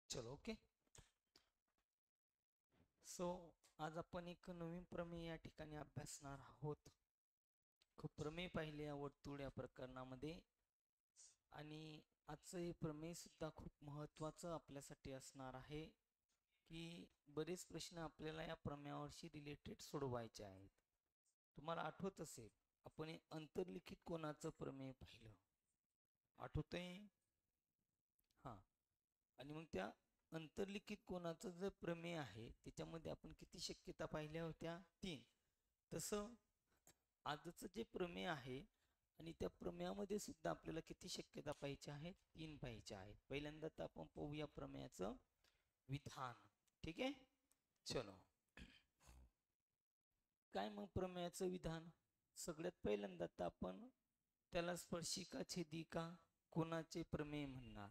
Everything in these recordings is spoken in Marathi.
चलो ओके. सो आज आपण एक नवीन प्रमेय या ठिकाणी अभ्यासणार आहोत. खूप प्रमेय पाहिले या वर्तुळ या प्रकरणामध्ये आणि आजचं हे प्रमेय सुद्धा खूप महत्त्वाचं आपल्यासाठी असणार आहे की बरेच प्रश्न आपल्याला या प्रमेयावरशी रिलेटेड सोडवायचे आहेत. तुम्हाला आठवत असेल आपण हे अंतर्लिखित कोणाचं प्रमेय पाहिलं, आठवतंय? हां. आणि मग त्या अंतर्लिखित कोणाचं जे प्रमेय आहे त्याच्यामध्ये आपण किती शक्यता पाहिल्या होत्या? 3. तसं आजचं जे प्रमेय आहे आणि त्या प्रमेयामध्ये सुद्धा आपल्याला किती शक्यता पाहिजे आहेत? 3 पाहिजे आहेत. पहिल्यांदा तर आपण पाहूया प्रमेयाचं विधान. ठीक आहे, चलो. काय मग प्रमेयाचं विधान? सगळ्यात पहिल्यांदा तर आपण त्याला स्पर्शिका छेदिका कोणाचे प्रमेय म्हणणार?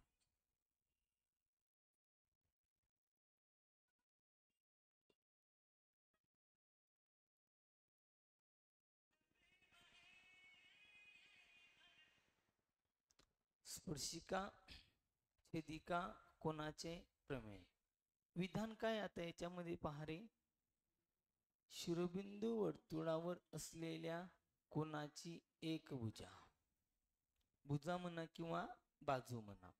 स्पर्शिका छेदिका कोणाचे प्रमेय. विधान काय आता याच्यामध्ये पहा रे. शिरोबिंदू वर्तुळावर असलेल्या कोणाची एक भुजा, भुजा म्हणा किंवा बाजू म्हणा,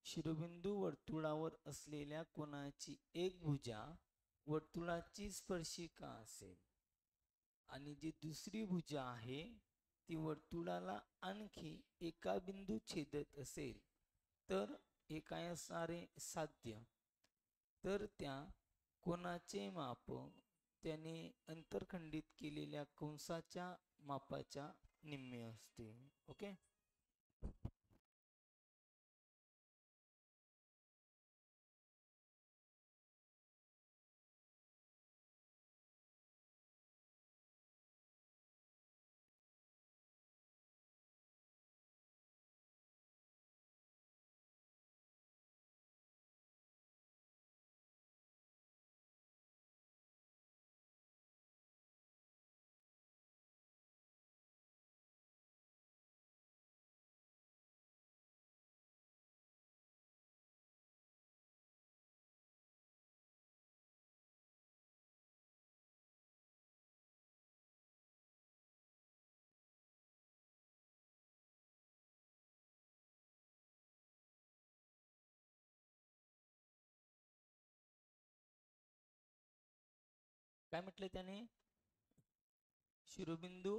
शिरोबिंदू वर्तुळावर असलेल्या कोणाची एक भुजा वर्तुळाची स्पर्शिका असेल आणि जी दुसरी भुजा आहे ती वर्तुळाला आणखी एका बिंदू छेदत असेल तर हे काय असणार आहे? साध्य. तर त्या कोनाचे माप त्याने अंतरखंडित केलेल्या कंसाच्या मापाच्या निम्मे असते. ओके. काय म्हटलं त्याने? शिरोबिंदू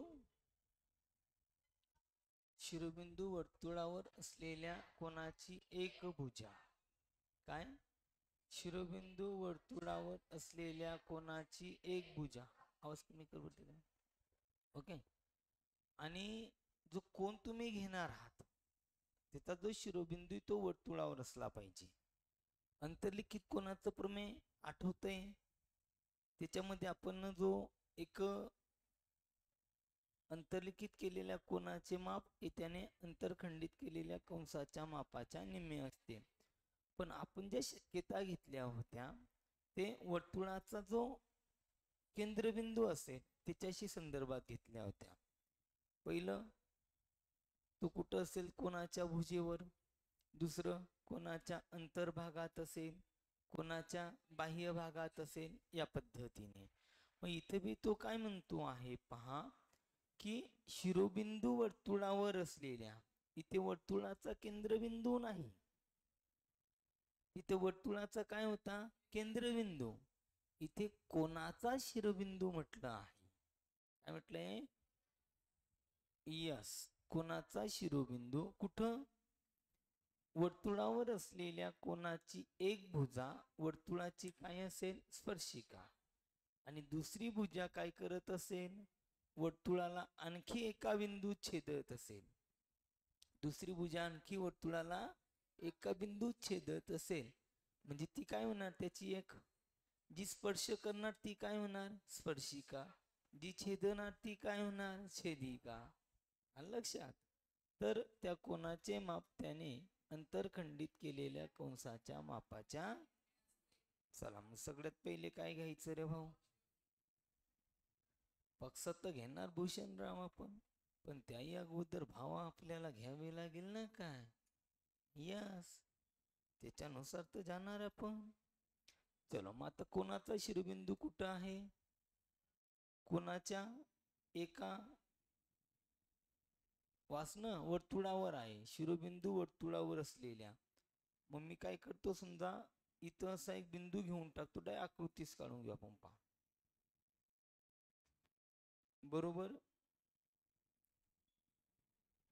शिरोबिंदू वर्तुळावर असलेल्या कोणाची एक भुजा. काय? शिरोबिंदू वर्तुळावर असलेल्या कोणाची एक भुजा. आवाज कमी कर बोलते काय? ओके. आणि जो कोण तुम्ही घेणार आहात त्याचा जो शिरोबिंदू तो वर्तुळावर असला पाहिजे. अंतर्लिखित कोणाचं प्रमेय आठवतंय? त्याच्यामध्ये आपण जो एक अंतर्लिखित केलेल्या कोनाचे माप हे त्याने अंतरखंडित केलेल्या कंसाच्या मापाच्या निम्मे असते. पण आपण ज्या शक्यता घेतल्या होत्या ते वर्तुळाचा जो केंद्रबिंदू असेल त्याच्याशी संदर्भात घेतल्या होत्या. पहिलं, तो कुठं असेल? कोणाच्या भुजेवर. दुसरं, कोणाच्या अंतर्भागात असेल, कोणाच्या बाह्य भागात असेल, या पद्धतीने. मग इथे बी तो काय म्हणतो आहे पहा की शिरोबिंदू वर्तुळावर असलेल्या, इथे वर्तुळाचा केंद्रबिंदू नाही, इथे वर्तुळाचा काय होता? केंद्रबिंदू. इथे कोणाचा शिरोबिंदू म्हटलं आहे. काय म्हटलंय? यस, कोणाचा शिरोबिंदू. कुठं? वर्तुळावर असलेल्या कोणाची एक भुजा वर्तुळाची काय असेल? स्पर्शिका. आणि दुसरी भुजा काय करत असेल? वर्तुळाला आणखी एका बिंदू छेदत असेल. दुसरी भुजा आणखी वर्तुळाला एका बिंदू छेदत असेल म्हणजे ती काय होणार? त्याची एक जी स्पर्श करणार ती काय होणार? स्पर्शिका. जी छेदणार ती काय होणार? छेदिका. आलं लक्षात? तर त्या कोणाचे माप त्याने अंतरखंडित केलेल्या कंसाच्या मापाच्या. चला मग सगळ्यात पहिले काय घ्यायचं रे भाऊ? पक्षात तर घेणार भूषणराव आपण, पण त्याही अगोदर भाव आपल्याला घ्यावे लागेल ना. काय? यस. त्याच्यानुसार तर जाणार आपण. चलो मग आता कोणाचा शिरोबिंदू कुठं आहे? कोणाच्या एका वासनं वर्तुळावर आहे, शिरोबिंदू वर्तुळावर असलेल्या. मग मी काय करतो, समजा इथं असा एक बिंदू घेऊन टाकतो, आकृतीच काढून घेऊ आपण. पहा बरोबर,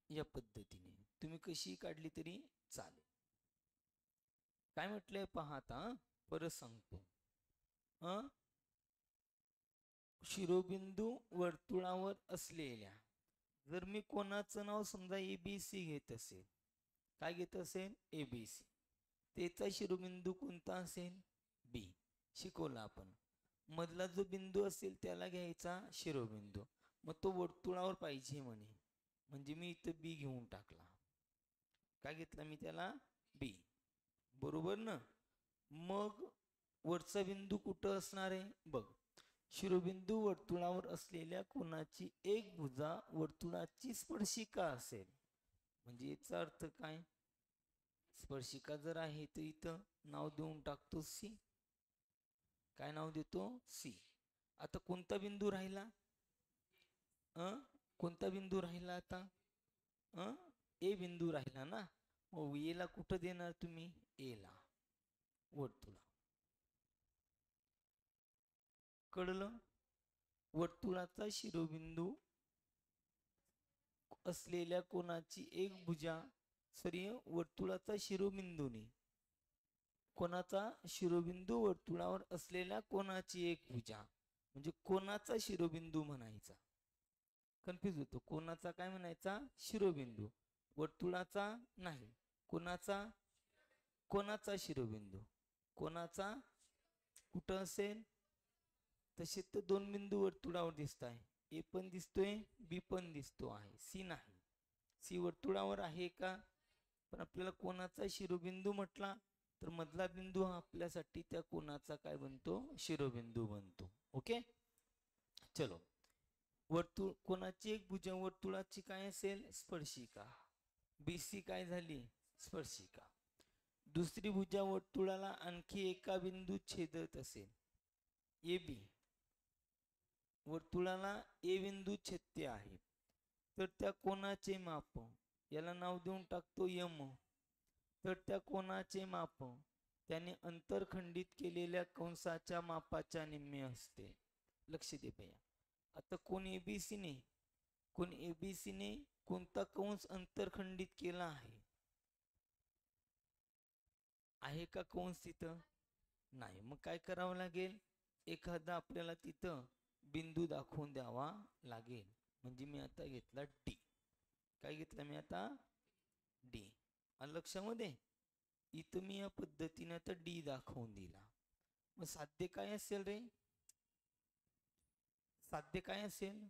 या पद्धतीने तुम्ही कशी काढली तरी चालेल. काय म्हटलंय पहा आता, परत सांगतो. शिरोबिंदू वर्तुळावर असलेल्या, जर मी कोणाचं नाव समजा ABC घेत असेल, काय घेत असेल? ABC. त्याचा शिरोबिंदू कोणता असेल? B. शिकवला आपण. मधला जो बिंदू असेल त्याला घ्यायचा शिरोबिंदू. मग तो वर्तुळावर पाहिजे म्हणे, म्हणजे मी इथं B घेऊन टाकला. काय घेतला मी त्याला? B. बरोबर ना? मग वरचा बिंदू कुठं असणार आहे बघ. शिरोबिंदू वर्तुळावर असलेल्या कोणाची एक भुजा वर्तुळाची स्पर्शिका असेल. म्हणजे याचा अर्थ काय? स्पर्शिका जर आहे तर इथं नाव देऊन टाकतो C. काय नाव देतो? C. आता कोणता बिंदू राहिला? कोणता बिंदू राहिला आता? A बिंदू राहिला ना. मग A ला कुठं देणार तुम्ही? A ला वर्तुळा. कळलं? वर्तुळाचा शिरोबिंदू असलेल्या कोणाची एक भुजा, वर्तुळाचा शिरोबिंदूने, कोणाचा शिरोबिंदू वर्तुळावर असलेल्या कोणाची एक भुजा, म्हणजे कोणाचा शिरोबिंदू म्हणायचा. कन्फ्युज होतो. कोणाचा काय म्हणायचा? शिरोबिंदू. वर्तुळाचा नाही. कोणाचा? कोणाचा शिरोबिंदू. कोणाचा? कुठं असेल? तसे तर दोन बिंदू वर्तुळावर दिसत आहे. A पण दिसतोय, B पण दिसतो आहे, C नाही. C वर्तुळावर आहे का? पण आपल्याला कोणाचा शिरोबिंदू म्हटला तर मधला बिंदू हा आपल्यासाठी त्या कोणाचा काय बनतो? शिरोबिंदू बनतो. ओके, चलो. वर्तुळ कोणाची एक भुजा वर्तुळाची काय असेल? स्पर्शिका. BC काय झाली? स्पर्शिका. दुसरी भुजा वर्तुळाला आणखी एका बिंदू छेदत असेल, AB. वर्तुळाला A बिंदू छेदते आहे, तर त्या कोणाचे माप, याला नाव देऊन टाकतो M. तर त्या कोणाचे माप त्याने अंतरखंडित केलेल्या कंसाच्या मापाच्या निम्मे असते. लक्ष दे भैया. आता कोण ABC ने, कोण ABC ने कोणता कंस अंतरखंडित केला आहे? आहे का कंस तिथं? नाही. मग काय करावं लागेल? एखादा आपल्याला तिथं बिंदू दाखवून द्यावा लागेल. म्हणजे मी आता घेतला D. काय घेतला मी आता? D. आणि लक्षामध्ये इथं मी या पद्धतीने आता D दाखवून दिला. मग साध्य काय असेल रे? साध्य काय असेल?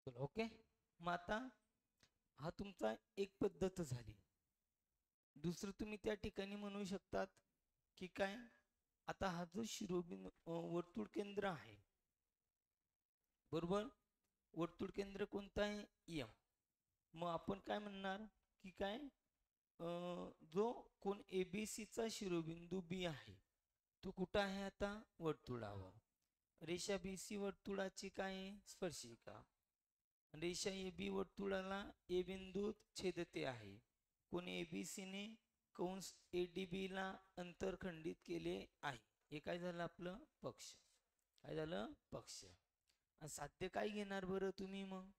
ओके. मग आता हा तुमचा एक पद्धत झाली. दुसरं तुम्ही त्या ठिकाणी म्हणू शकतात की काय, आता हा जो शिरोबिंदू वर्तुळ केंद्र आहे, बरोबर, वर्तुळ केंद्र कोणतं आहे? M. मग आपण काय म्हणणार की काय, जो कोण ABC चा शिरोबिंदू B आहे तो कुठं आहे? आता वर्तुळावर. रेषा BC वर्तुळाची काय? स्पर्शिका. रेषा AB वर्तुळाला A बिंदूत छेदते आहे. कोण? ABC ने कंस ADB ला अंतरखंडित केले आहे. हे काय झालं? आपलं पक्ष. काय झालं? पक्ष. साध्य काय घेणार बरं तुम्ही मग?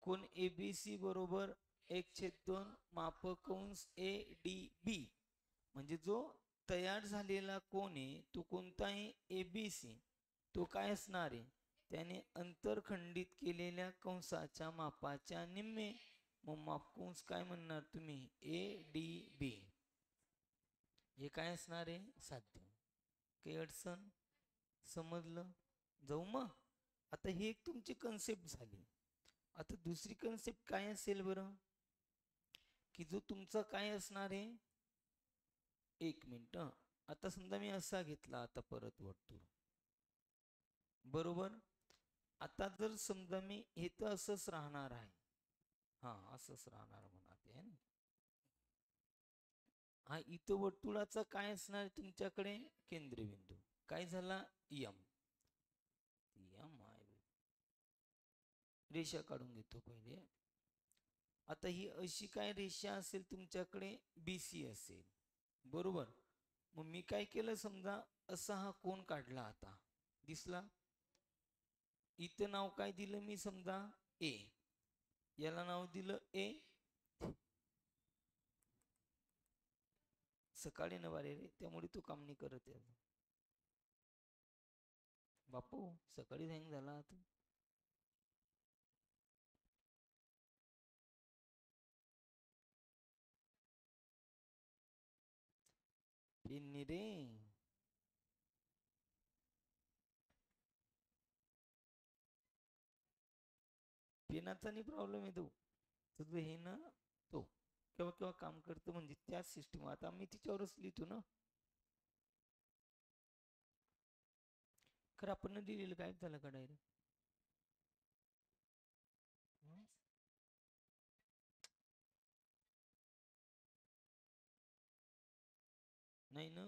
कोण एबीसी बरोबर 1/2 मापक कंस ए डी बी, म्हणजे जो तयार झालेला कोण आहे तो कोणताही एबीसी, तो काय असणार आहे, त्याने अंतरखंडित केलेल्या कंसाच्या मापाच्या निम्मे. मग मापकंस काय म्हणणार तुम्ही? ए डी बी. हे काय असणार आहे? साध्य. काही अडचण? समजलं? जाऊ मग. आता ही एक तुमची कन्सेप्ट झाली. आता दुसरी कन्सेप्ट काय असेल बरं? की जो तुमचा काय असणार आहे? एक मिनिट. आता समजा मी असा घेतला, आता परत वर्तुळ, बरोबर. आता जर समजा मी हे तर असंच राहणार आहे, हा असंच राहणार म्हणा ते. हा इथं वर्तुळाचा काय असणार तुमच्याकडे? केंद्रबिंदू. काय झाला? यम. यम आहे. रेषा काढून घेतो पहिले. आता ही अशी काय रेषा असेल तुमच्याकडे? बीसी असेल, बरोबर. मग मी काय केलं, समजा असा हा कोण काढला, आता दिसला. इथं नाव काय दिलं मी? समजा ए. याला नाव दिलं ए. सकाळी न बारे रे, त्यामुळे तू काम नाही करत आहे बापू. सकाळी हँग झाला आता. पिन्नी रे. पेनाचा नाही प्रॉब्लेम आहे तो. तुझं हे ना, तो केव्हा केव्हा काम करतो, म्हणजे त्याच सिस्टीम. आता मी तिच्यावरच लिहितो ना. खरं आपण दिलेलं काय झालं का डायरेक्ट? नाही ना.